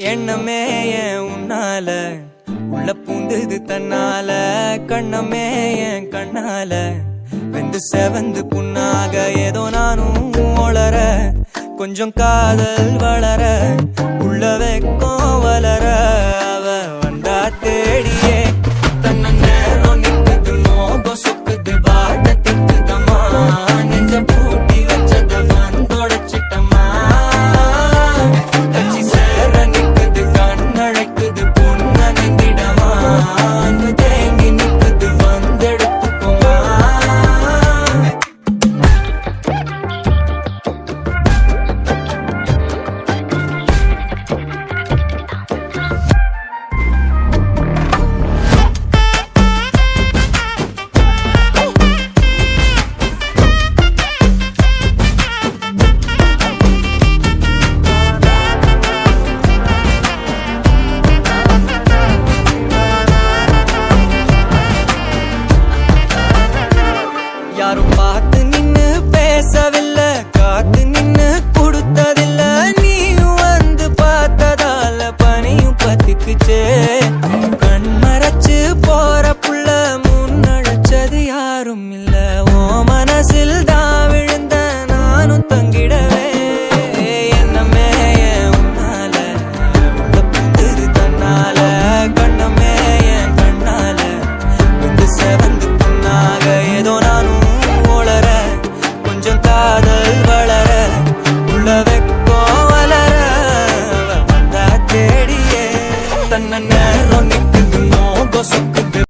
எண்ணமே ஏன் உன்னால உள்ள பூந்தது தன்னால கண்ணமே என் கண்ணால வெந்து செவந்து புண்ணாக ஏதோ நானும் ஒளர கொஞ்சம் காதல் வளர உள்ள வெக்கம் வளர அவ வந்தா தேடியே தன்ன நேரம் நிக்குது மோகம் சுக்குது வாட்ட திக்குதம்மா நெஞ்ச பூட்டி வச்சத வந்தொடச்சிட்டம்மா கட்சி சேர நிக்குது கண்ணழைக்குது பொண்ண நிந்திடமா அங்கு தேங்கி நிக்குது வந்தெடுத்துக்குமா யாரும் பார்த்து நின்னு பேசவில்லை காத்து நின்னு கொடுத்ததில்லை நீயும் வந்து பார்த்ததால பனியும் பத்திக்குச்சே